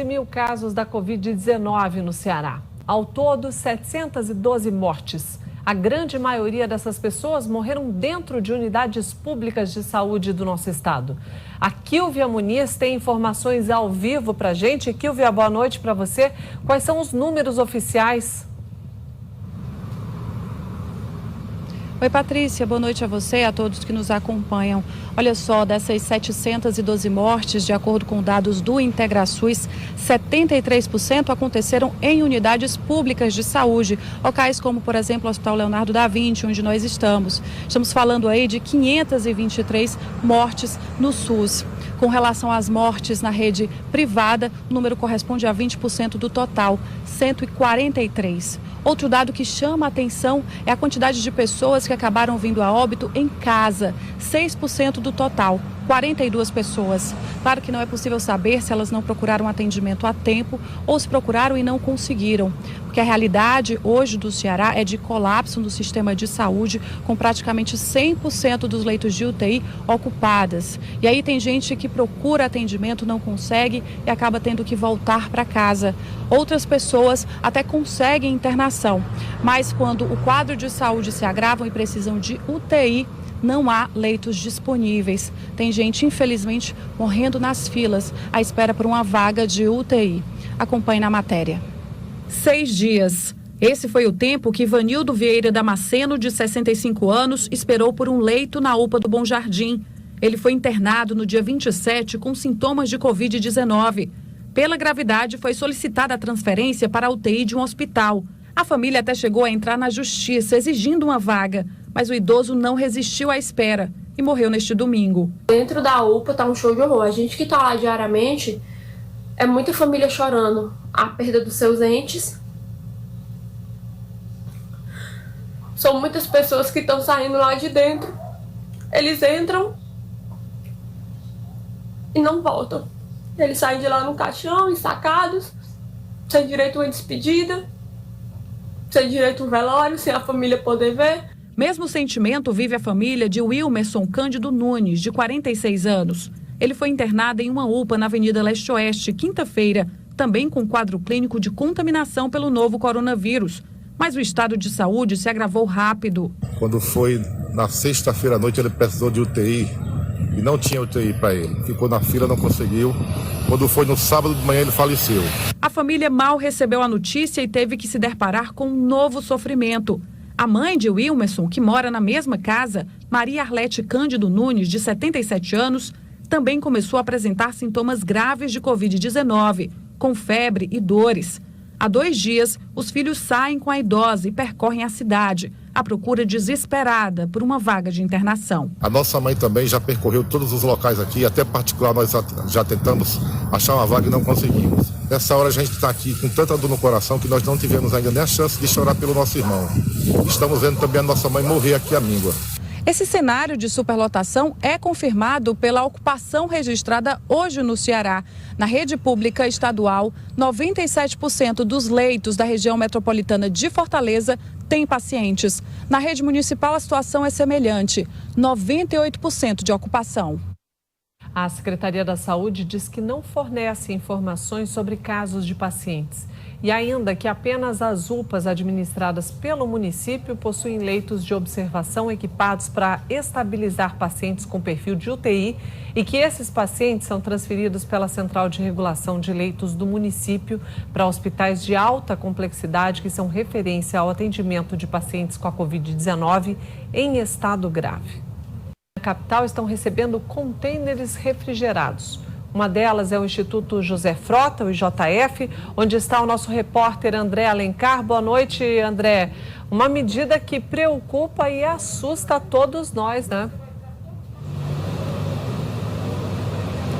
mil casos da Covid-19 no Ceará. Ao todo, 712 mortes. A grande maioria dessas pessoas morreram dentro de unidades públicas de saúde do nosso estado. A Kílvia Muniz tem informações ao vivo para a gente. Kílvia, boa noite para você. Quais são os números oficiais? Oi, Patrícia, boa noite a você e a todos que nos acompanham. Olha só, dessas 712 mortes, de acordo com dados do IntegraSUS, 73% aconteceram em unidades públicas de saúde, locais como, por exemplo, o Hospital Leonardo da Vinci, onde nós estamos. Estamos falando aí de 523 mortes no SUS. Com relação às mortes na rede privada, o número corresponde a 20% do total, 143. Outro dado que chama a atenção é a quantidade de pessoas que acabaram vindo a óbito em casa, 6% do total, 42 pessoas. Claro que não é possível saber se elas não procuraram atendimento a tempo ou se procuraram e não conseguiram, porque a realidade hoje do Ceará é de colapso no sistema de saúde, com praticamente 100% dos leitos de UTI ocupadas. E aí tem gente que procura atendimento, não consegue e acaba tendo que voltar para casa. Outras pessoas até conseguem internação, mas quando o quadro de saúde se agrava e precisam de UTI, não há leitos disponíveis. Tem gente, infelizmente, morrendo nas filas à espera por uma vaga de UTI. Acompanhe na matéria. 6 dias. Esse foi o tempo que Vanildo Vieira Damasceno, de 65 anos, esperou por um leito na UPA do Bom Jardim. Ele foi internado no dia 27 com sintomas de Covid-19. Pela gravidade, foi solicitada a transferência para a UTI de um hospital. A família até chegou a entrar na justiça exigindo uma vaga, mas o idoso não resistiu à espera e morreu neste domingo. Dentro da UPA tá um show de horror. A gente que tá lá diariamente, é muita família chorando a perda dos seus entes. São muitas pessoas que estão saindo lá de dentro. Eles entram e não voltam. Eles saem de lá no caixão, ensacados, sem direito a uma despedida, sem direito a um velório, sem a família poder ver. Mesmo sentimento vive a família de Wilmerson Cândido Nunes, de 46 anos. Ele foi internado em uma UPA na Avenida Leste-Oeste, quinta-feira, também com quadro clínico de contaminação pelo novo coronavírus. Mas o estado de saúde se agravou rápido. Quando foi na sexta-feira à noite, ele precisou de UTI e não tinha UTI para ele. Ficou na fila, não conseguiu. Quando foi no sábado de manhã, ele faleceu. A família mal recebeu a notícia e teve que se deparar com um novo sofrimento. A mãe de Wilmerson, que mora na mesma casa, Maria Arlete Cândido Nunes, de 77 anos, também começou a apresentar sintomas graves de Covid-19, com febre e dores. Há 2 dias, os filhos saem com a idosa e percorrem a cidade, à procura desesperada por uma vaga de internação. A nossa mãe também já percorreu todos os locais aqui, até particular nós já tentamos achar uma vaga e não conseguimos. Nessa hora a gente está aqui com tanta dor no coração que nós não tivemos ainda nem a chance de chorar pelo nosso irmão. Estamos vendo também a nossa mãe morrer aqui à míngua. Esse cenário de superlotação é confirmado pela ocupação registrada hoje no Ceará. Na rede pública estadual, 97% dos leitos da região metropolitana de Fortaleza têm pacientes. Na rede municipal, a situação é semelhante, 98% de ocupação. A Secretaria da Saúde diz que não fornece informações sobre casos de pacientes e ainda que apenas as UPAs administradas pelo município possuem leitos de observação equipados para estabilizar pacientes com perfil de UTI e que esses pacientes são transferidos pela Central de Regulação de Leitos do município para hospitais de alta complexidade que são referência ao atendimento de pacientes com a Covid-19 em estado grave. Na capital estão recebendo contêineres refrigerados. Uma delas é o Instituto José Frota, o IJF, onde está o nosso repórter André Alencar. Boa noite, André. Uma medida que preocupa e assusta a todos nós, né?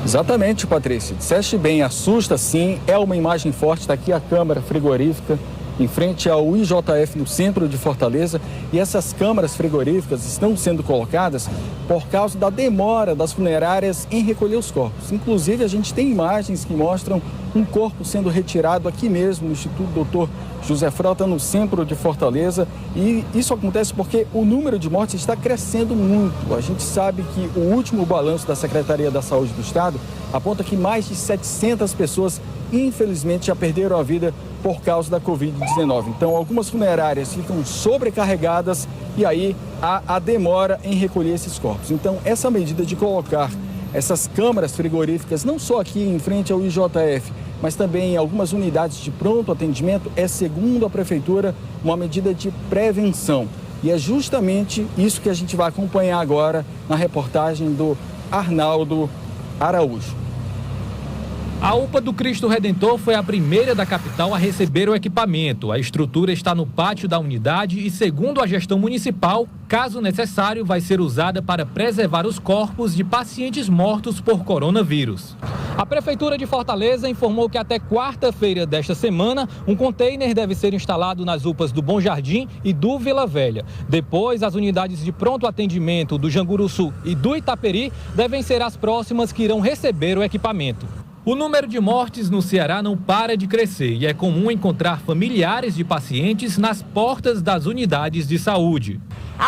Exatamente, Patrícia. Disseste bem, assusta sim. É uma imagem forte. Está aqui a câmara frigorífica em frente ao IJF no centro de Fortaleza, e essas câmaras frigoríficas estão sendo colocadas por causa da demora das funerárias em recolher os corpos. Inclusive, a gente tem imagens que mostram um corpo sendo retirado aqui mesmo no Instituto Dr. José Frota, no centro de Fortaleza, e isso acontece porque o número de mortes está crescendo muito. A gente sabe que o último balanço da Secretaria da Saúde do Estado aponta que mais de 700 pessoas infelizmente, já perderam a vida por causa da Covid-19. Então, algumas funerárias ficam sobrecarregadas e aí há a demora em recolher esses corpos. Então, essa medida de colocar essas câmaras frigoríficas, não só aqui em frente ao IJF, mas também em algumas unidades de pronto atendimento, é, segundo a Prefeitura, uma medida de prevenção. E é justamente isso que a gente vai acompanhar agora na reportagem do Arnaldo Araújo. A UPA do Cristo Redentor foi a primeira da capital a receber o equipamento. A estrutura está no pátio da unidade e, segundo a gestão municipal, caso necessário, vai ser usada para preservar os corpos de pacientes mortos por coronavírus. A Prefeitura de Fortaleza informou que até quarta-feira desta semana, um container deve ser instalado nas UPAs do Bom Jardim e do Vila Velha. Depois, as unidades de pronto atendimento do Janguruçu e do Itaperi devem ser as próximas que irão receber o equipamento. O número de mortes no Ceará não para de crescer e é comum encontrar familiares de pacientes nas portas das unidades de saúde.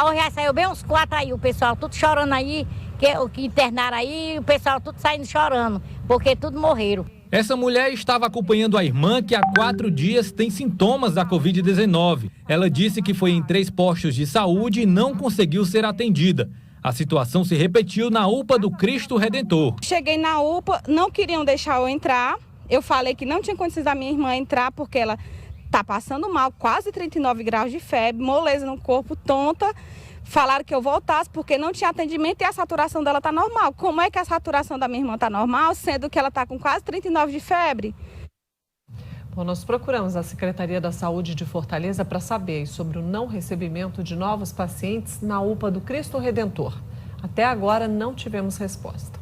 Hoje já saiu bem uns 4 aí, o pessoal tudo chorando aí, que internaram aí, o pessoal tudo saindo chorando, porque tudo morreram. Essa mulher estava acompanhando a irmã que há 4 dias tem sintomas da Covid-19. Ela disse que foi em 3 postos de saúde e não conseguiu ser atendida. A situação se repetiu na UPA do Cristo Redentor. Cheguei na UPA, não queriam deixar eu entrar. Eu falei que não tinha condições da minha irmã entrar porque ela está passando mal, quase 39 graus de febre, moleza no corpo, tonta. Falaram que eu voltasse porque não tinha atendimento e a saturação dela está normal. Como é que a saturação da minha irmã está normal, sendo que ela está com quase 39 de febre? Bom, nós procuramos a Secretaria da Saúde de Fortaleza para saber sobre o não recebimento de novos pacientes na UPA do Cristo Redentor. Até agora não tivemos resposta.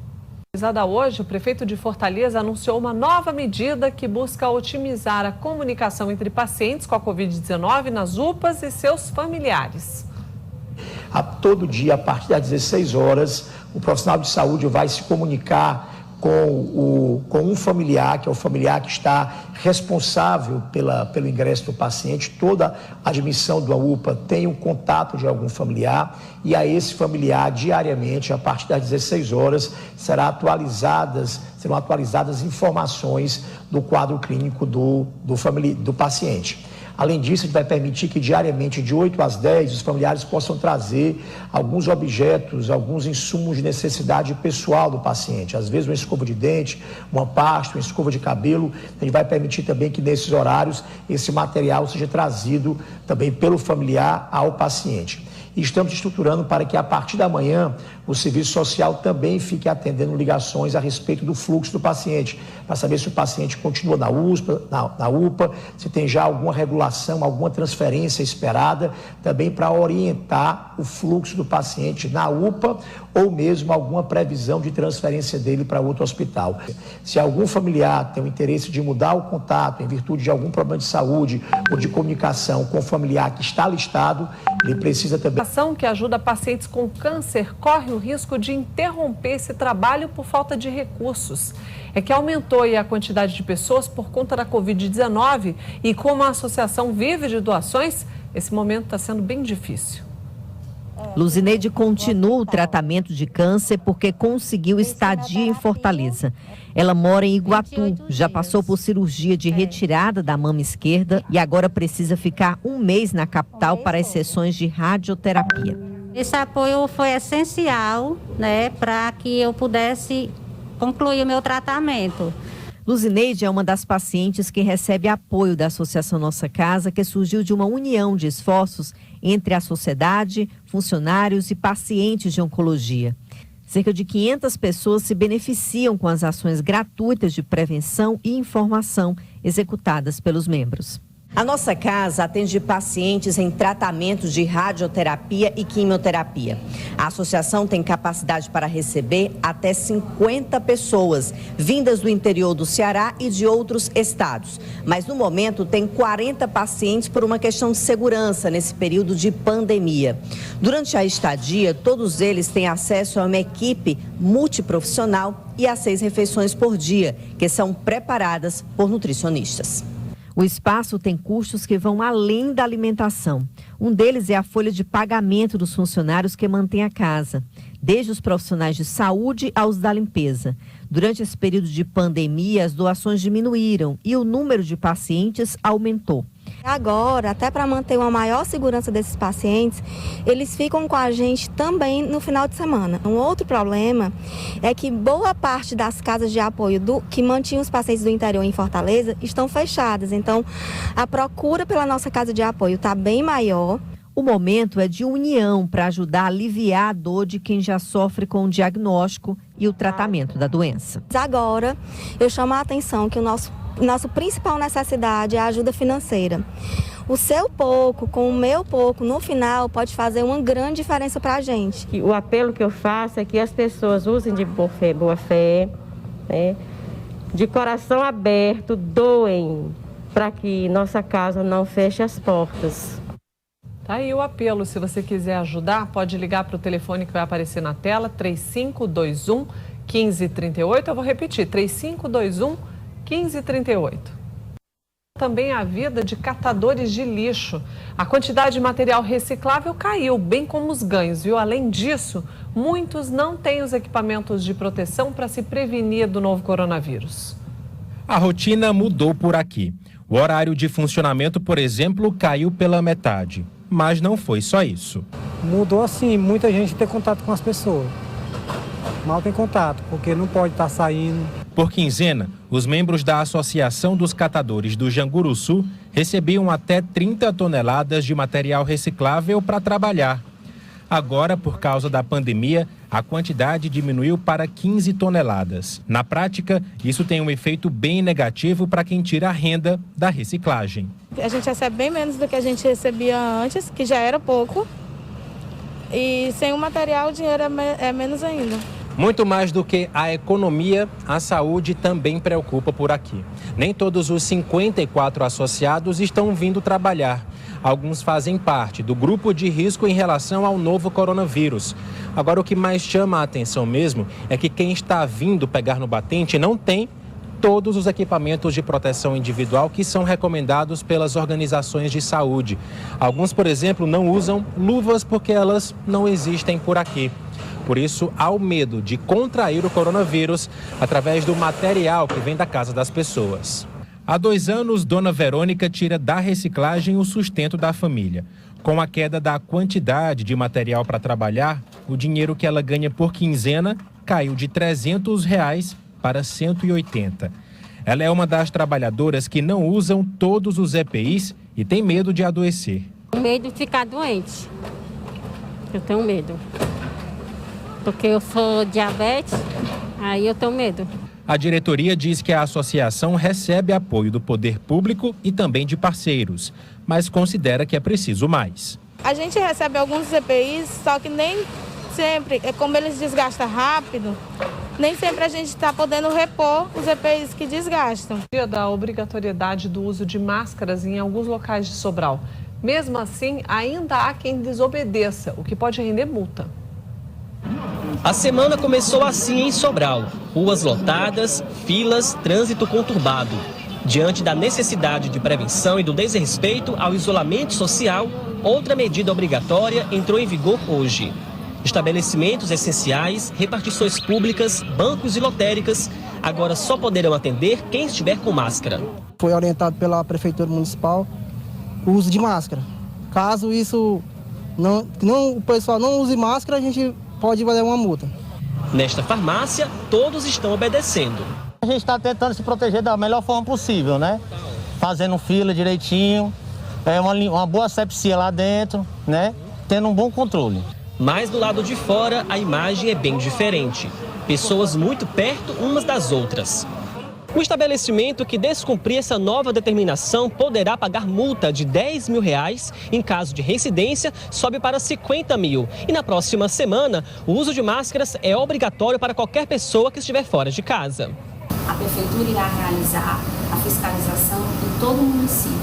Hoje, o prefeito de Fortaleza anunciou uma nova medida que busca otimizar a comunicação entre pacientes com a Covid-19 nas UPAs e seus familiares. Todo dia, a partir das 16 horas, o profissional de saúde vai se comunicar com um familiar, que é o familiar que está responsável pelo ingresso do paciente. Toda admissão da UPA tem um contato de algum familiar e a esse familiar, diariamente, a partir das 16 horas, serão atualizadas informações do quadro clínico do paciente. Além disso, a gente vai permitir que diariamente, de 8 às 10, os familiares possam trazer alguns objetos, alguns insumos de necessidade pessoal do paciente. Às vezes, uma escova de dente, uma pasta, uma escova de cabelo. A gente vai permitir também que, nesses horários, esse material seja trazido também pelo familiar ao paciente. E estamos estruturando para que, a partir da manhã, o serviço social também fique atendendo ligações a respeito do fluxo do paciente, para saber se o paciente continua na UPA, se tem já alguma regulação, alguma transferência esperada, também para orientar o fluxo do paciente na UPA ou mesmo alguma previsão de transferência dele para outro hospital. Se algum familiar tem o interesse de mudar o contato em virtude de algum problema de saúde ou de comunicação com o familiar que está listado, ele precisa também... A ação que ajuda pacientes com câncer corre o risco de interromper esse trabalho por falta de recursos. É que aumentou a quantidade de pessoas por conta da Covid-19 e como a associação vive de doações, esse momento está sendo bem difícil. Luzineide continua o tratamento de câncer porque conseguiu estadia em Fortaleza. Ela mora em Iguatu, já passou por cirurgia de retirada da mama esquerda e agora precisa ficar 1 mês na capital para as sessões de radioterapia. Esse apoio foi essencial, para que eu pudesse concluir o meu tratamento. Luzineide é uma das pacientes que recebe apoio da Associação Nossa Casa, que surgiu de uma união de esforços entre a sociedade, funcionários e pacientes de oncologia. Cerca de 500 pessoas se beneficiam com as ações gratuitas de prevenção e informação executadas pelos membros. A Nossa Casa atende pacientes em tratamentos de radioterapia e quimioterapia. A associação tem capacidade para receber até 50 pessoas, vindas do interior do Ceará e de outros estados. Mas no momento tem 40 pacientes por uma questão de segurança nesse período de pandemia. Durante a estadia, todos eles têm acesso a uma equipe multiprofissional e a 6 refeições por dia, que são preparadas por nutricionistas. O espaço tem custos que vão além da alimentação. Um deles é a folha de pagamento dos funcionários que mantém a casa. desde os profissionais de saúde aos da limpeza. Durante esse período de pandemia, as doações diminuíram e o número de pacientes aumentou. Agora, até para manter uma maior segurança desses pacientes, eles ficam com a gente também no final de semana. Um outro problema é que boa parte das casas de apoio que mantinham os pacientes do interior em Fortaleza estão fechadas. Então, a procura pela nossa casa de apoio está bem maior. O momento é de união para ajudar a aliviar a dor de quem já sofre com o diagnóstico e o tratamento da doença. Agora, eu chamo a atenção que nossa principal necessidade é a ajuda financeira. O seu pouco com o meu pouco, no final, pode fazer uma grande diferença para a gente. O apelo que eu faço é que as pessoas usem de boa fé, né? De coração aberto, doem, para que nossa casa não feche as portas. Tá aí o apelo, se você quiser ajudar, pode ligar para o telefone que vai aparecer na tela, 3521-1538, eu vou repetir, 3521-1538. Também a vida de catadores de lixo. A quantidade de material reciclável caiu, bem como os ganhos, viu? Além disso, muitos não têm os equipamentos de proteção para se prevenir do novo coronavírus. A rotina mudou por aqui. O horário de funcionamento, por exemplo, caiu pela metade. Mas não foi só isso. Mudou assim, muita gente tem contato com as pessoas. Mal tem contato, porque não pode estar saindo. Por quinzena, os membros da Associação dos Catadores do Janguruçu recebiam até 30 toneladas de material reciclável para trabalhar. Agora, por causa da pandemia, a quantidade diminuiu para 15 toneladas. Na prática, isso tem um efeito bem negativo para quem tira a renda da reciclagem. A gente recebe bem menos do que a gente recebia antes, que já era pouco. E sem o material, o dinheiro é menos ainda. Muito mais do que a economia, a saúde também preocupa por aqui. Nem todos os 54 associados estão vindo trabalhar. Alguns fazem parte do grupo de risco em relação ao novo coronavírus. Agora, o que mais chama a atenção mesmo é que quem está vindo pegar no batente não tem todos os equipamentos de proteção individual que são recomendados pelas organizações de saúde. Alguns, por exemplo, não usam luvas porque elas não existem por aqui. Por isso, há o medo de contrair o coronavírus através do material que vem da casa das pessoas. Há 2 anos, Dona Verônica tira da reciclagem o sustento da família. Com a queda da quantidade de material para trabalhar, o dinheiro que ela ganha por quinzena caiu de R$ 300 para 180. Ela é uma das trabalhadoras que não usam todos os EPIs e tem medo de adoecer. Medo de ficar doente. Eu tenho medo. Porque eu sou diabetes, aí eu tenho medo. A diretoria diz que a associação recebe apoio do poder público e também de parceiros, mas considera que é preciso mais. A gente recebe alguns EPIs, só que nem sempre, como eles desgastam rápido, nem sempre a gente está podendo repor os EPIs que desgastam. Da obrigatoriedade do uso de máscaras em alguns locais de Sobral. Mesmo assim, ainda há quem desobedeça, o que pode render multa. A semana começou assim em Sobral. Ruas lotadas, filas, trânsito conturbado. Diante da necessidade de prevenção e do desrespeito ao isolamento social, outra medida obrigatória entrou em vigor hoje. Estabelecimentos essenciais, repartições públicas, bancos e lotéricas agora só poderão atender quem estiver com máscara. Foi orientado pela Prefeitura Municipal o uso de máscara. Caso isso o pessoal não use máscara, a gente pode valer uma multa. Nesta farmácia, todos estão obedecendo. A gente está tentando se proteger da melhor forma possível, né? Fazendo fila direitinho, uma boa asepsia lá dentro, né? Tendo um bom controle. Mas do lado de fora, a imagem é bem diferente. Pessoas muito perto umas das outras. O estabelecimento que descumprir essa nova determinação poderá pagar multa de R$10 mil. Em caso de reincidência, sobe para 50 mil. E na próxima semana, o uso de máscaras é obrigatório para qualquer pessoa que estiver fora de casa. A Prefeitura irá realizar a fiscalização em todo o município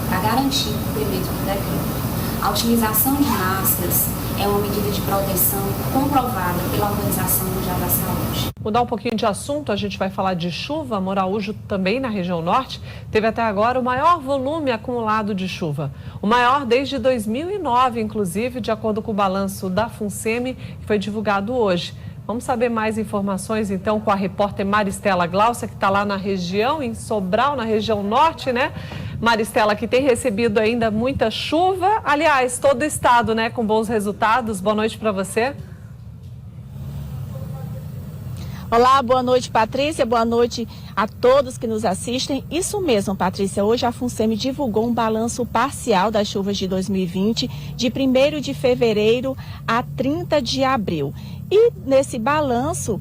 para garantir o cumprimento do decreto. A utilização de máscaras é uma medida de proteção comprovada pela Organização Mundial da Saúde. Mudar um pouquinho de assunto, a gente vai falar de chuva. Moraújo, também na região norte, teve até agora o maior volume acumulado de chuva. O maior desde 2009, inclusive, de acordo com o balanço da FUNSEMI, que foi divulgado hoje. Vamos saber mais informações, então, com a repórter Maristela Glaucia, que está lá na região, em Sobral, na região norte, né? Maristela, que tem recebido ainda muita chuva. Aliás, todo o estado, né, com bons resultados. Boa noite para você. Olá, boa noite, Patrícia. Boa noite a todos que nos assistem. Isso mesmo, Patrícia. Hoje a FUNSEMI divulgou um balanço parcial das chuvas de 2020, de 1º de fevereiro a 30 de abril. E nesse balanço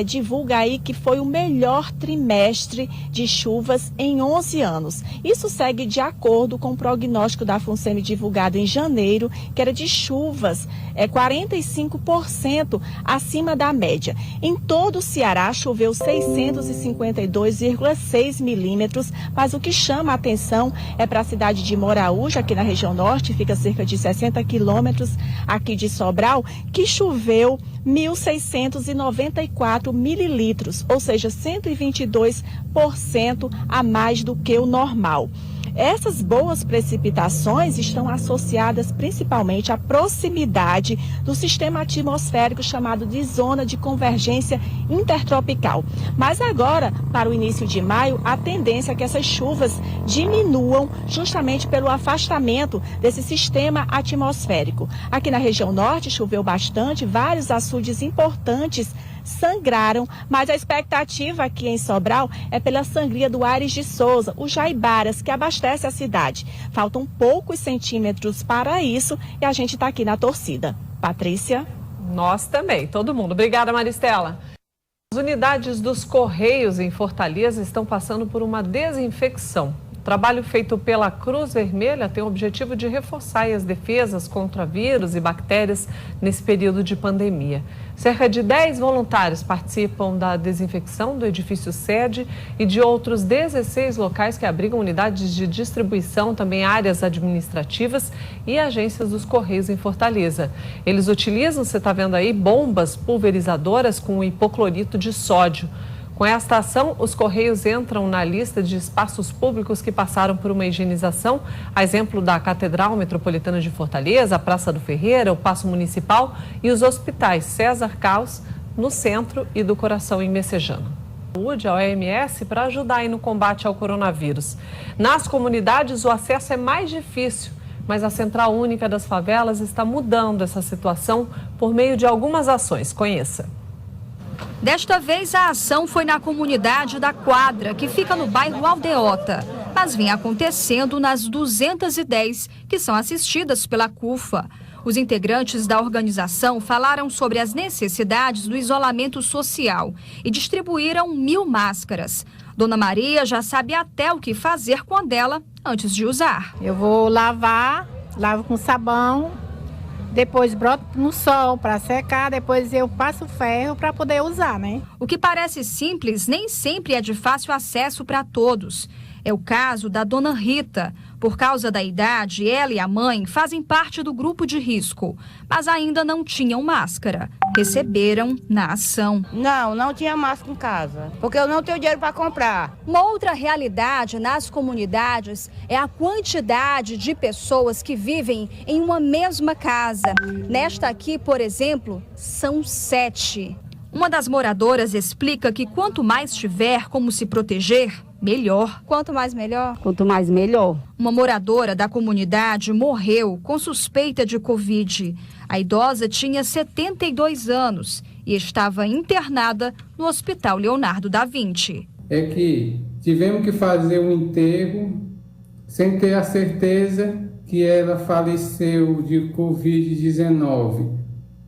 divulga aí que foi o melhor trimestre de chuvas em 11 anos. Isso segue de acordo com o prognóstico da FUNSEMI divulgado em janeiro, que era de chuvas 45% acima da média. Em todo o Ceará choveu 652,6 milímetros, mas o que chama a atenção é para a cidade de Moraújo, aqui na região norte, fica cerca de 60 quilômetros aqui de Sobral, que choveu 1.694 mililitros, ou seja, 122% a mais do que o normal. Essas boas precipitações estão associadas principalmente à proximidade do sistema atmosférico chamado de zona de convergência intertropical. Mas agora, para o início de maio, a tendência é que essas chuvas diminuam justamente pelo afastamento desse sistema atmosférico. Aqui na região norte choveu bastante, vários açudes importantes sangraram, mas a expectativa aqui em Sobral é pela sangria do Aires de Souza, o Jaibaras, que abastece a cidade. Faltam poucos centímetros para isso e a gente está aqui na torcida. Patrícia? Nós também, todo mundo. Obrigada, Maristela. As unidades dos Correios em Fortaleza estão passando por uma desinfecção. O trabalho feito pela Cruz Vermelha tem o objetivo de reforçar as defesas contra vírus e bactérias nesse período de pandemia. Cerca de 10 voluntários participam da desinfecção do edifício sede e de outros 16 locais que abrigam unidades de distribuição, também áreas administrativas e agências dos Correios em Fortaleza. Eles utilizam, você está vendo aí, bombas pulverizadoras com hipoclorito de sódio. Com esta ação, os Correios entram na lista de espaços públicos que passaram por uma higienização, a exemplo da Catedral Metropolitana de Fortaleza, a Praça do Ferreira, o Paço Municipal e os hospitais César Caos, no centro, e do Coração em Messejana. Saúde, a OMS, para ajudar aí no combate ao coronavírus. Nas comunidades, o acesso é mais difícil, mas a Central Única das Favelas está mudando essa situação por meio de algumas ações. Conheça. Desta vez, a ação foi na comunidade da Quadra, que fica no bairro Aldeota, mas vem acontecendo nas 210 que são assistidas pela CUFA. Os integrantes da organização falaram sobre as necessidades do isolamento social e distribuíram 1.000 máscaras. Dona Maria já sabe até o que fazer com a dela antes de usar. Eu vou lavo com sabão. Depois broto no sol para secar, depois eu passo ferro para poder usar, né? O que parece simples nem sempre é de fácil acesso para todos. É o caso da dona Rita. Por causa da idade, ela e a mãe fazem parte do grupo de risco, mas ainda não tinham máscara. Receberam na ação. Não tinha máscara em casa, porque eu não tenho dinheiro para comprar. Uma outra realidade nas comunidades é a quantidade de pessoas que vivem em uma mesma casa. Nesta aqui, por exemplo, são 7. Uma das moradoras explica que quanto mais tiver como se proteger, melhor. Quanto mais melhor? Quanto mais melhor. Uma moradora da comunidade morreu com suspeita de Covid. A idosa tinha 72 anos e estava internada no Hospital Leonardo da Vinci. É que tivemos que fazer um enterro sem ter a certeza que ela faleceu de Covid-19,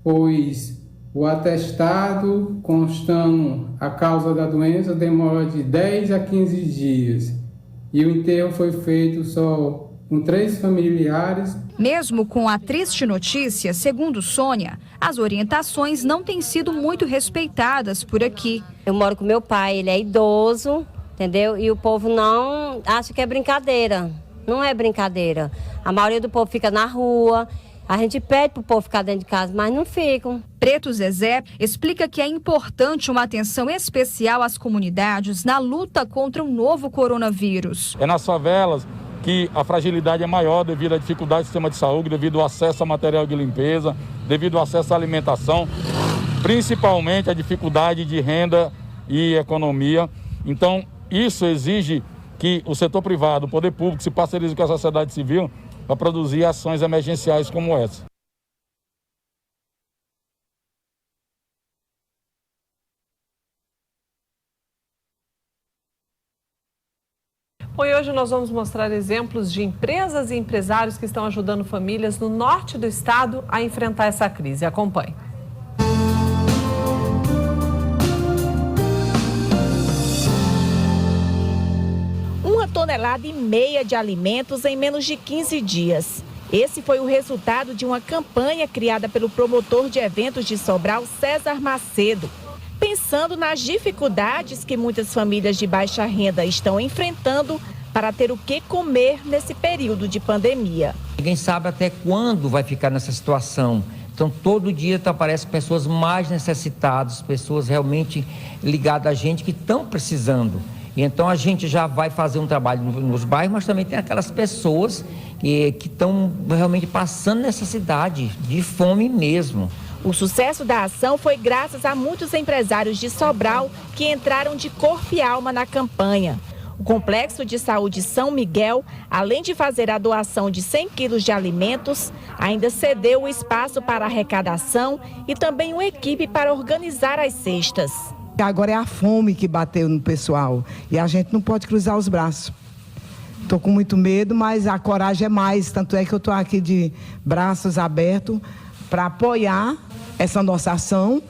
pois o atestado constando a causa da doença demora de 10 a 15 dias e o enterro foi feito só com 3 familiares. Mesmo com a triste notícia, segundo Sônia, as orientações não têm sido muito respeitadas por aqui. Eu moro com meu pai, ele é idoso, entendeu? E o povo não acha que é brincadeira. Não é brincadeira. A maioria do povo fica na rua. A gente pede para o povo ficar dentro de casa, mas não ficam. Preto Zezé explica que é importante uma atenção especial às comunidades na luta contra o novo coronavírus. É nas favelas que a fragilidade é maior devido à dificuldade do sistema de saúde, devido ao acesso a material de limpeza, devido ao acesso à alimentação, principalmente a dificuldade de renda e economia. Então, isso exige que o setor privado, o poder público, se parcerize com a sociedade civil para produzir ações emergenciais como essa. Bom, e hoje nós vamos mostrar exemplos de empresas e empresários que estão ajudando famílias no norte do estado a enfrentar essa crise. Acompanhe. Uma tonelada e meia de alimentos em menos de 15 dias. Esse foi o resultado de uma campanha criada pelo promotor de eventos de Sobral, César Macedo. Pensando nas dificuldades que muitas famílias de baixa renda estão enfrentando para ter o que comer nesse período de pandemia. Ninguém sabe até quando vai ficar nessa situação. Então, todo dia aparecem pessoas mais necessitadas, pessoas realmente ligadas a gente que estão precisando. E então a gente já vai fazer um trabalho nos bairros, mas também tem aquelas pessoas que estão realmente passando necessidade, de fome mesmo. O sucesso da ação foi graças a muitos empresários de Sobral que entraram de corpo e alma na campanha. O Complexo de Saúde São Miguel, além de fazer a doação de 100 quilos de alimentos, ainda cedeu o espaço para arrecadação e também uma equipe para organizar as cestas. Agora é a fome que bateu no pessoal e a gente não pode cruzar os braços. Estou com muito medo, mas a coragem é mais, tanto é que eu estou aqui de braços abertos para apoiar essa nossa ação.